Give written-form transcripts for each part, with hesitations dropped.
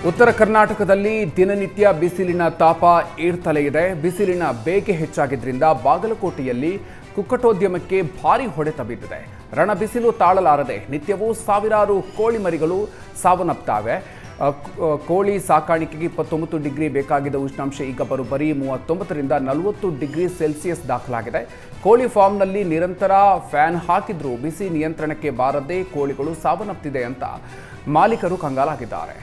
ಉತ್ತರ ಕರ್ನಾಟಕದಲ್ಲಿ ದಿನನಿತ್ಯ ಬಿಸಿಲಿನ ತಾಪ ಏರ್ತಲೇ ಇದೆ. ಬಿಸಿಲಿನ ಬೇಗೆ ಹೆಚ್ಚಾಗಿದ್ದರಿಂದ ಬಾಗಲಕೋಟೆಯಲ್ಲಿ ಕುಕ್ಕಟೋದ್ಯಮಕ್ಕೆ ಭಾರಿ ಹೊಡೆತ ಬಿದ್ದಿದೆ. ರಣ ಬಿಸಿಲು ತಾಳಲಾರದೆ ನಿತ್ಯವೂ ಸಾವಿರಾರು ಕೋಳಿ ಮರಿಗಳು ಸಾವನ್ನಪ್ಪಿವೆ. ಕೋಳಿ ಸಾಕಾಣಿಕೆಗೆ 29 ಡಿಗ್ರಿ ಬೇಕಾಗಿದ್ದ ಉಷ್ಣಾಂಶ ಈಗ ಬರೋಬ್ಬರಿ 39ರಿಂದ 40 ಡಿಗ್ರಿ ಸೆಲ್ಸಿಯಸ್ ದಾಖಲಾಗಿದೆ. ಕೋಳಿ ಫಾರ್ಮ್ನಲ್ಲಿ ನಿರಂತರ ಫ್ಯಾನ್ ಹಾಕಿದ್ರೂ ಬಿಸಿ ನಿಯಂತ್ರಣಕ್ಕೆ ಬಾರದೆ ಕೋಳಿಗಳು ಸಾವನ್ನಪ್ಪಿದೆ ಅಂತ ಮಾಲೀಕರು ಕಂಗಾಲಾಗಿದ್ದಾರೆ.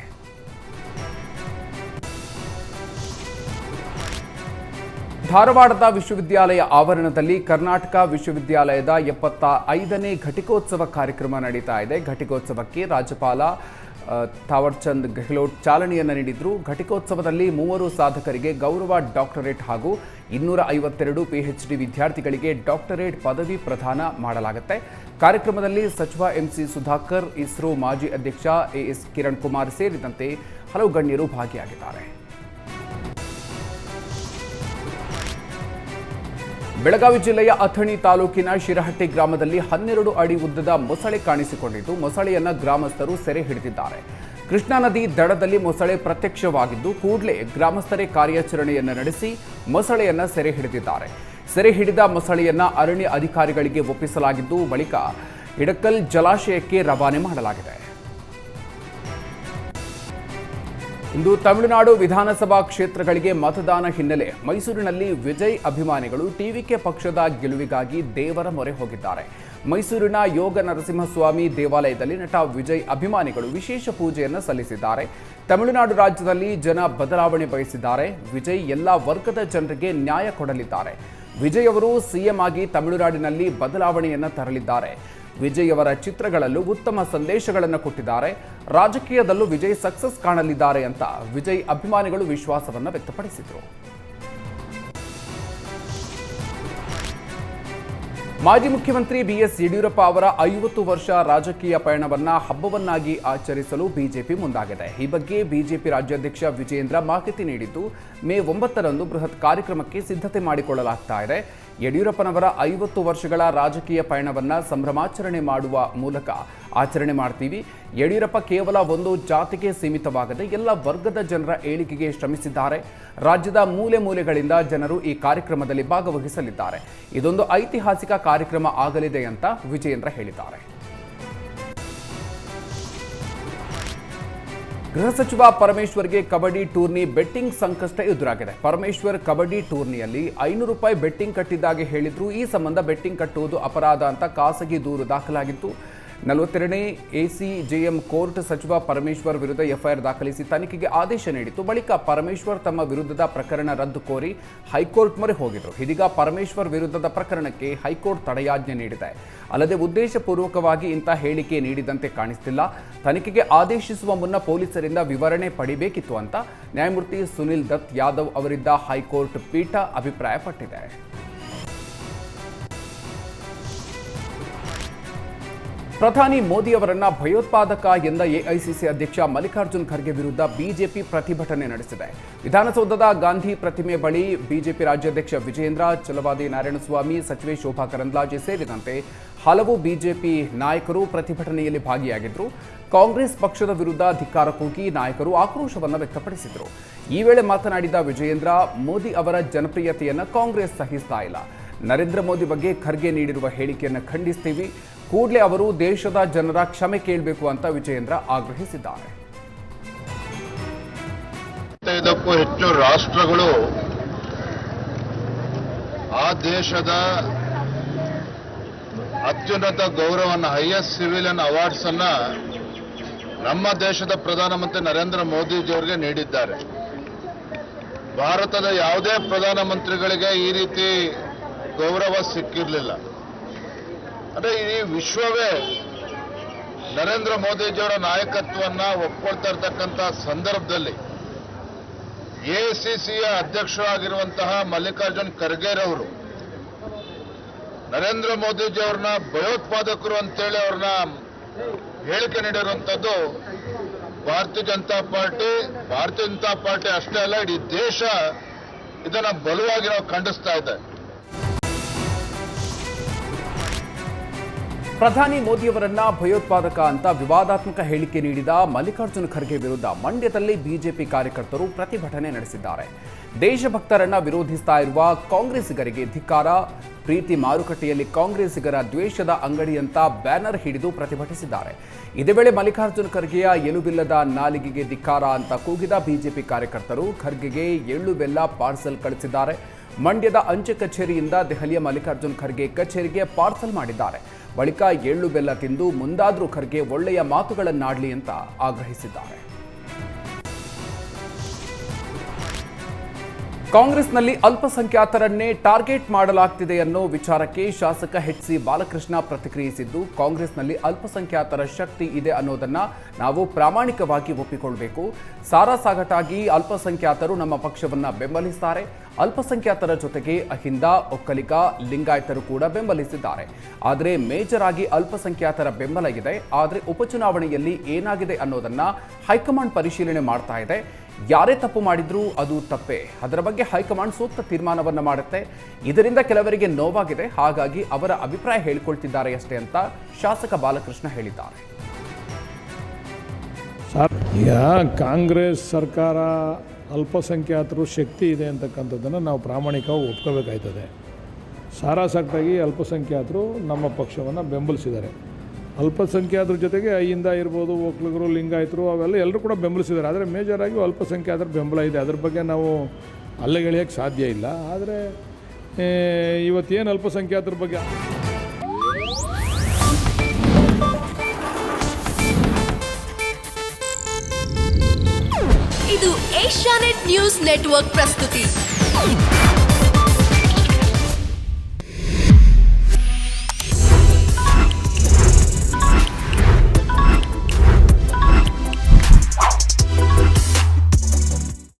ಧಾರವಾಡದ ವಿಶ್ವವಿದ್ಯಾಲಯ ಆವರಣದಲ್ಲಿ ಕರ್ನಾಟಕ ವಿಶ್ವವಿದ್ಯಾಲಯದ 75ನೇ ಘಟಿಕೋತ್ಸವ ಕಾರ್ಯಕ್ರಮ ನಡೀತಾ ಇದೆ. ಘಟಿಕೋತ್ಸವಕ್ಕೆ ರಾಜ್ಯಪಾಲ ಥಾವರ್ಚಂದ್ ಗೆಹ್ಲೋಟ್ ಚಾಲನೆಯನ್ನು ನೀಡಿದ್ರು. ಘಟಿಕೋತ್ಸವದಲ್ಲಿ 3 ಸಾಧಕರಿಗೆ ಗೌರವ ಡಾಕ್ಟರೇಟ್ ಹಾಗೂ 252 PhD ವಿದ್ಯಾರ್ಥಿಗಳಿಗೆ ಡಾಕ್ಟರೇಟ್ ಪದವಿ ಪ್ರದಾನ ಮಾಡಲಾಗುತ್ತೆ. ಕಾರ್ಯಕ್ರಮದಲ್ಲಿ ಸಚಿವ ಎಂಸಿ ಸುಧಾಕರ್, ಇಸ್ರೋ ಮಾಜಿ ಅಧ್ಯಕ್ಷ AS ಕಿರಣ್ ಕುಮಾರ್ ಸೇರಿದಂತೆ ಹಲವು ಗಣ್ಯರು ಭಾಗಿಯಾಗಿದ್ದಾರೆ. ಬೆಳಗಾವಿ ಜಿಲ್ಲೆಯ ಅಥಣಿ ತಾಲೂಕಿನ ಶಿರಹಟ್ಟಿ ಗ್ರಾಮದಲ್ಲಿ 12 ಅಡಿ ಉದ್ದದ ಮೊಸಳೆ ಕಾಣಿಸಿಕೊಂಡಿದ್ದು, ಮೊಸಳೆಯನ್ನ ಗ್ರಾಮಸ್ಥರು ಸೆರೆ ಹಿಡಿದಿದ್ದಾರೆ. ಕೃಷ್ಣಾ ನದಿ ದಡದಲ್ಲಿ ಮೊಸಳೆ ಪ್ರತ್ಯಕ್ಷವಾಗಿದ್ದು, ಕೂಡಲೇ ಗ್ರಾಮಸ್ಥರೇ ಕಾರ್ಯಾಚರಣೆಯನ್ನು ನಡೆಸಿ ಮೊಸಳೆಯನ್ನ ಸೆರೆ ಹಿಡಿದಿದ್ದಾರೆ. ಸೆರೆ ಹಿಡಿದ ಮೊಸಳೆಯನ್ನ ಅರಣ್ಯ ಅಧಿಕಾರಿಗಳಿಗೆ ಒಪ್ಪಿಸಲಾಗಿದ್ದು, ಬಳಿಕ ಹಿಡಕಲ್ ಜಲಾಶಯಕ್ಕೆ ರವಾನೆ ಮಾಡಲಾಗಿದೆ. ಇಂದು ತಮಿಳುನಾಡು ವಿಧಾನಸಭಾ ಕ್ಷೇತ್ರಗಳಿಗೆ ಮತದಾನ ಹಿನ್ನೆಲೆ ಮೈಸೂರಿನಲ್ಲಿ ವಿಜಯ್ ಅಭಿಮಾನಿಗಳು ಟಿವಿಕೆ ಪಕ್ಷದ ಗೆಲುವಿಗಾಗಿ ದೇವರ ಮೊರೆ ಹೋಗಿದ್ದಾರೆ. ಮೈಸೂರಿನ ಯೋಗ ನರಸಿಂಹಸ್ವಾಮಿ ದೇವಾಲಯದಲ್ಲಿ ನಟ ವಿಜಯ್ ಅಭಿಮಾನಿಗಳು ವಿಶೇಷ ಪೂಜೆಯನ್ನು ಸಲ್ಲಿಸಿದ್ದಾರೆ. ತಮಿಳುನಾಡು ರಾಜ್ಯದಲ್ಲಿ ಜನ ಬದಲಾವಣೆ ಬಯಸಿದ್ದಾರೆ. ವಿಜಯ್ ಎಲ್ಲ ವರ್ಗದ ಜನರಿಗೆ ನ್ಯಾಯ ಕೊಡಲಿದ್ದಾರೆ. ವಿಜಯ್ ಅವರು ಸಿಎಂ ಆಗಿ ತಮಿಳುನಾಡಿನಲ್ಲಿ ಬದಲಾವಣೆಯನ್ನು ತರಲಿದ್ದಾರೆ. ವಿಜಯ್ ಅವರ ಚಿತ್ರಗಳಲ್ಲೂ ಉತ್ತಮ ಸಂದೇಶಗಳನ್ನು ಕೊಟ್ಟಿದ್ದಾರೆ. ರಾಜಕೀಯದಲ್ಲೂ ವಿಜಯ್ ಸಕ್ಸಸ್ ಕಾಣಲಿದ್ದಾರೆ ಅಂತ ವಿಜಯ್ ಅಭಿಮಾನಿಗಳು ವಿಶ್ವಾಸವನ್ನು ವ್ಯಕ್ತಪಡಿಸಿದರು. ಮಾಜಿ ಮುಖ್ಯಮಂತ್ರಿ BS ಯಡಿಯೂರಪ್ಪ ಅವರ 50 ವರ್ಷ ರಾಜಕೀಯ ಪಯಣವನ್ನ ಹಬ್ಬವನ್ನಾಗಿ ಆಚರಿಸಲು ಬಿಜೆಪಿ ಮುಂದಾಗಿದೆ. ಈ ಬಗ್ಗೆ ಬಿಜೆಪಿ ರಾಜ್ಯಾಧ್ಯಕ್ಷ ವಿಜೇಂದ್ರ ಮಾಹಿತಿ ನೀಡಿದ್ದು, ಮೇ 9ರಂದು ಬೃಹತ್ ಕಾರ್ಯಕ್ರಮಕ್ಕೆ ಸಿದ್ಧತೆ ಮಾಡಿಕೊಳ್ಳಲಾಗ್ತಾ ಇದೆ. ಯಡಿಯೂರಪ್ಪನವರ 50 ವರ್ಷಗಳ ರಾಜಕೀಯ ಪಯಣವನ್ನ ಸಂಭ್ರಮಾಚರಣೆ ಮಾಡುವ ಮೂಲಕ ಆಚರಣೆ ಮಾಡ್ತೀವಿ. ಯಡಿಯೂರಪ್ಪ ಕೇವಲ ಒಂದು ಜಾತಿಗೆ ಸೀಮಿತವಾಗದೆ ಎಲ್ಲ ವರ್ಗದ ಜನರ ಏಳಿಗೆಗೆ ಶ್ರಮಿಸಿದ್ದಾರೆ. ರಾಜ್ಯದ ಮೂಲೆ ಮೂಲೆಗಳಿಂದ ಜನರು ಈ ಕಾರ್ಯಕ್ರಮದಲ್ಲಿ ಭಾಗವಹಿಸಲಿದ್ದಾರೆ. ಇದೊಂದು ಐತಿಹಾಸಿಕ ಕಾರ್ಯಕ್ರಮ ಆಗಲಿದೆ ಅಂತ ವಿಜೇಂದ್ರ ಹೇಳಿದ್ದಾರೆ. ಗೃಹ ಸಚಿವ ಪರಮೇಶ್ವರ್ಗೆ ಕಬಡ್ಡಿ ಟೂರ್ನಿ ಬೆಟ್ಟಿಂಗ್ ಸಂಕಷ್ಟ ಎದುರಾಗಿದೆ. ಪರಮೇಶ್ವರ್ ಕಬಡ್ಡಿ ಟೂರ್ನಿಯಲ್ಲಿ 500 ರೂಪಾಯಿ ಬೆಟ್ಟಿಂಗ್ ಕಟ್ಟಿದ್ದಾಗಿ ಹೇಳಿದ್ರು. ಈ ಸಂಬಂಧ ಬೆಟ್ಟಿಂಗ್ ಕಟ್ಟುವುದು ಅಪರಾಧ ಅಂತ ಖಾಸಗಿ ದೂರು ದಾಖಲಾಗಿತ್ತು. 42ನೇ ACJM ಕೋರ್ಟ್ ಸಚಿವ ಪರಮೇಶ್ವರ್ ವಿರುದ್ಧ FIR ದಾಖಲಿಸಿ ತನಿಖೆಗೆ ಆದೇಶ ನೀಡಿತು. ಬಳಿಕ ಪರಮೇಶ್ವರ್ ತಮ್ಮ ವಿರುದ್ಧದ ಪ್ರಕರಣ ರದ್ದು ಕೋರಿ ಹೈಕೋರ್ಟ್ ಮೊರೆ ಹೋಗಿದ್ರು. ಇದೀಗ ಪರಮೇಶ್ವರ್ ವಿರುದ್ಧದ ಪ್ರಕರಣಕ್ಕೆ ಹೈಕೋರ್ಟ್ ತಡೆಯಾಜ್ಞೆ ನೀಡಿದೆ. ಅಲ್ಲದೆ ಉದ್ದೇಶಪೂರ್ವಕವಾಗಿ ಇಂಥ ಹೇಳಿಕೆ ನೀಡಿದಂತೆ ಕಾಣಿಸ್ತಿಲ್ಲ. ತನಿಖೆಗೆ ಆದೇಶಿಸುವ ಮುನ್ನ ಪೊಲೀಸರಿಂದ ವಿವರಣೆ ಪಡಿಬೇಕಿತ್ತು ಅಂತ ನ್ಯಾಯಮೂರ್ತಿ ಸುನಿಲ್ ದತ್ ಯಾದವ್ ಅವರಿದ್ದ ಹೈಕೋರ್ಟ್ ಪೀಠ ಅಭಿಪ್ರಾಯಪಟ್ಟಿದೆ. ಪ್ರಧಾನಿ ಮೋದಿ ಅವರನ್ನ ಭಯೋತ್ಪಾದಕ ಎಂದ AICC ಅಧ್ಯಕ್ಷ ಮಲ್ಲಿಕಾರ್ಜುನ್ ಖರ್ಗೆ ವಿರುದ್ಧ ಬಿಜೆಪಿ ಪ್ರತಿಭಟನೆ ನಡೆಸಿದೆ. ವಿಧಾನಸೌಧದ ಗಾಂಧಿ ಪ್ರತಿಮೆ ಬಳಿ ಬಿಜೆಪಿ ರಾಜ್ಯಾಧ್ಯಕ್ಷ ವಿಜೇಂದ್ರ, ಛಲವಾದಿ ನಾರಾಯಣಸ್ವಾಮಿ, ಸಚಿವೆ ಶೋಭಾ ಕರಂದ್ಲಾಜೆ ಸೇರಿದಂತೆ ಹಲವು ಬಿಜೆಪಿ ನಾಯಕರು ಪ್ರತಿಭಟನೆಯಲ್ಲಿ ಭಾಗಿಯಾಗಿದ್ದರು. ಕಾಂಗ್ರೆಸ್ ಪಕ್ಷದ ವಿರುದ್ಧ ಧಿಕ್ಕಾರ ಕೂಗಿ ನಾಯಕರು ಆಕ್ರೋಶವನ್ನು ವ್ಯಕ್ತಪಡಿಸಿದರು. ಈ ವೇಳೆ ಮಾತನಾಡಿದ ವಿಜೇಂದ್ರ, ಮೋದಿ ಅವರ ಜನಪ್ರಿಯತೆಯನ್ನು ಕಾಂಗ್ರೆಸ್ ಸಹಿಸ್ತಾ ಇಲ್ಲ. ನರೇಂದ್ರ ಮೋದಿ ಬಗ್ಗೆ ಖರ್ಗೆ ನೀಡಿರುವ ಹೇಳಿಕೆಯನ್ನು ಖಂಡಿಸ್ತೀವಿ. ಕೂಡಲೇ ಅವರು ದೇಶದ ಜನರ ಕ್ಷಮೆ ಕೇಳಬೇಕು ಅಂತ ವಿಜೇಂದ್ರ ಆಗ್ರಹಿಸಿದ್ದಾರೆ. 25ಕ್ಕೂ ಹೆಚ್ಚು ರಾಷ್ಟ್ರಗಳು ಆ ದೇಶದ ಅತ್ಯುನ್ನತ ಗೌರವವನ್ನು, ಹೈಯೆಸ್ಟ್ ಸಿವಿಲಿಯನ್ ಅವಾರ್ಡ್ಸ್ ಅನ್ನ ನಮ್ಮ ದೇಶದ ಪ್ರಧಾನಮಂತ್ರಿ ನರೇಂದ್ರ ಮೋದಿಜಿಯವರಿಗೆ ನೀಡಿದ್ದಾರೆ. ಭಾರತದ ಯಾವುದೇ ಪ್ರಧಾನಮಂತ್ರಿಗಳಿಗೆ ಈ ರೀತಿ ಗೌರವ ಸಿಕ್ಕಿರಲಿಲ್ಲ. ಅಂದರೆ ಇಡೀ ವಿಶ್ವವೇ ನರೇಂದ್ರ ಮೋದಿಜಿಯವರ ನಾಯಕತ್ವವನ್ನು ಒಪ್ಕೊಳ್ತಾ ಇರ್ತಕ್ಕಂಥ ಸಂದರ್ಭದಲ್ಲಿ AICCಯ ಅಧ್ಯಕ್ಷರಾಗಿರುವಂತಹ ಮಲ್ಲಿಕಾರ್ಜುನ್ ಖರ್ಗೆರವರು ನರೇಂದ್ರ ಮೋದಿಜಿಯವ್ರನ್ನ ಭಯೋತ್ಪಾದಕರು ಅಂತೇಳಿ ಅವ್ರನ್ನ ಹೇಳಿಕೆ ನೀಡಿರುವಂಥದ್ದು ಭಾರತೀಯ ಜನತಾ ಪಾರ್ಟಿ ಅಷ್ಟೇ ಅಲ್ಲ, ಇಡೀ ದೇಶ ಇದನ್ನ ಬಲವಾಗಿ ನಾವು ಖಂಡಿಸ್ತಾ ಇದೆ. ಪ್ರಧಾನಿ ಮೋದಿಯವರನ್ನ ಭಯೋತ್ಪಾದಕ ಅಂತ ವಿವಾದಾತ್ಮಕ ಹೇಳಿಕೆ ನೀಡಿದ ಮಲ್ಲಿಕಾರ್ಜುನ ಖರ್ಗೆ ವಿರುದ್ಧ ಮಂಡ್ಯದಲ್ಲಿ ಬಿಜೆಪಿ ಕಾರ್ಯಕರ್ತರು ಪ್ರತಿಭಟನೆ ನಡೆಸಿದ್ದಾರೆ. ದೇಶಭಕ್ತರನ್ನ ವಿರೋಧಿಸ್ತಾ ಇರುವ ಕಾಂಗ್ರೆಸ್ಸಿಗರಿಗೆ ಧಿಕ್ಕಾರ, ಪ್ರೀತಿ ಮಾರುಕಟ್ಟೆಯಲ್ಲಿ ಕಾಂಗ್ರೆಸ್ಸಿಗರ ದ್ವೇಷದ ಅಂಗಡಿ ಅಂತ ಬ್ಯಾನರ್ ಹಿಡಿದು ಪ್ರತಿಭಟಿಸಿದ್ದಾರೆ. ಇದೇ ವೇಳೆ ಮಲ್ಲಿಕಾರ್ಜುನ ಖರ್ಗೆಯ ಎಳುಬಿಲ್ಲದ ನಾಲಿಗೆಗೆ ಧಿಕ್ಕಾರ ಅಂತ ಕೂಗಿದ ಬಿಜೆಪಿ ಕಾರ್ಯಕರ್ತರು ಖರ್ಗೆಗೆ ಎಳ್ಳು ಬೆಲ್ಲ ಪಾರ್ಸಲ್ ಕಳಿಸಿದ್ದಾರೆ. ಮಂಡ್ಯದ ಅಂಚೆ ಕಚೇರಿಯಿಂದ ದೆಹಲಿಯ ಮಲ್ಲಿಕಾರ್ಜುನ ಖರ್ಗೆ ಕಚೇರಿಗೆ ಪಾರ್ಸಲ್ ಮಾಡಿದ್ದಾರೆ. ಬಳಿಕ ಎಳ್ಳು ಬೆಲ್ಲ ತಿಂದು ಮುಂದಾದ್ರೂ ಖರ್ಗೆ ಒಳ್ಳೆಯ ಮಾತುಗಳನ್ನಾಡಲಿ ಅಂತ ಆಗ್ರಹಿಸಿದ್ದಾರೆ. ಕಾಂಗ್ರೆಸ್ನಲ್ಲಿ ಅಲ್ಪಸಂಖ್ಯಾತರನ್ನೇ ಟಾರ್ಗೆಟ್ ಮಾಡಲಾಗ್ತಿದೆ ಅನ್ನೋ ವಿಚಾರಕ್ಕೆ ಶಾಸಕ ಎಚ್.ಸಿ. ಬಾಲಕೃಷ್ಣ ಪ್ರತಿಕ್ರಿಯಿಸಿದ್ದು, ಕಾಂಗ್ರೆಸ್ನಲ್ಲಿ ಅಲ್ಪಸಂಖ್ಯಾತರ ಶಕ್ತಿ ಇದೆ ಅನ್ನೋದನ್ನ ನಾವು ಪ್ರಾಮಾಣಿಕವಾಗಿ ಒಪ್ಪಿಕೊಳ್ಳಬೇಕು. ಸಾರಾಸಾಗಟಾಗಿ ಅಲ್ಪಸಂಖ್ಯಾತರು ನಮ್ಮ ಪಕ್ಷವನ್ನ ಬೆಂಬಲಿಸ್ತಾರೆ. ಅಲ್ಪಸಂಖ್ಯಾತರ ಜೊತೆಗೆ ಅಹಿಂದ, ಒಕ್ಕಲಿಗ, ಲಿಂಗಾಯತರು ಕೂಡ ಬೆಂಬಲಿಸಿದ್ದಾರೆ. ಆದರೆ ಮೇಜರ್ ಆಗಿ ಅಲ್ಪಸಂಖ್ಯಾತರ ಬೆಂಬಲ ಇದೆ. ಆದರೆ ಉಪಚುನಾವಣೆಯಲ್ಲಿ ಏನಾಗಿದೆ ಅನ್ನೋದನ್ನ ಹೈಕಮಾಂಡ್ ಪರಿಶೀಲನೆ ಮಾಡ್ತಾ ಇದೆ. ಯಾರೇ ತಪ್ಪು ಮಾಡಿದ್ರೂ ಅದು ತಪ್ಪೇ. ಅದರ ಬಗ್ಗೆ ಹೈಕಮಾಂಡ್ ಸೂಕ್ತ ತೀರ್ಮಾನವನ್ನ ಮಾಡುತ್ತೆ. ಇದರಿಂದ ಕೆಲವರಿಗೆ ನೋವಾಗಿದೆ, ಹಾಗಾಗಿ ಅವರ ಅಭಿಪ್ರಾಯ ಹೇಳಿಕೊಳ್ತಿದ್ದಾರೆ ಅಷ್ಟೇ ಅಂತ ಶಾಸಕ ಬಾಲಕೃಷ್ಣ ಹೇಳಿದ್ದಾರೆ. ಈಗ ಕಾಂಗ್ರೆಸ್ ಸರ್ಕಾರ ಅಲ್ಪಸಂಖ್ಯಾತರು ಶಕ್ತಿ ಇದೆ ಅಂತಕ್ಕಂಥದ್ದನ್ನು ನಾವು ಪ್ರಾಮಾಣಿಕವಾಗಿ ಒಪ್ಕೋಬೇಕಾಯ್ತದೆ. ಸಾರಾಸಟ್ಟಾಗಿ ಅಲ್ಪಸಂಖ್ಯಾತರು ನಮ್ಮ ಪಕ್ಷವನ್ನು ಬೆಂಬಲಿಸಿದ್ದಾರೆ. ಅಲ್ಪಸಂಖ್ಯಾತರ ಜೊತೆಗೆ ಅಹಿಂದ ಇರ್ಬೋದು, ಒಕ್ಕಲಿಗರು, ಲಿಂಗಾಯತರು ಅವೆಲ್ಲ ಎಲ್ಲರೂ ಕೂಡ ಬೆಂಬಲಿಸಿದ್ದಾರೆ. ಆದರೆ ಮೇಜರಾಗಿ ಅಲ್ಪಸಂಖ್ಯಾತರ ಬೆಂಬಲ ಇದೆ. ಅದ್ರ ಬಗ್ಗೆ ನಾವು ಅಲ್ಲೆಗೆಳೆಯೋಕ್ಕೆ ಸಾಧ್ಯ ಇಲ್ಲ. ಆದರೆ ಇವತ್ತೇನು ಅಲ್ಪಸಂಖ್ಯಾತರ ಬಗ್ಗೆ ಇದು ಏಷ್ಯಾನೆಟ್ ನ್ಯೂಸ್ ನೆಟ್ವರ್ಕ್ ಪ್ರಸ್ತುತಿ.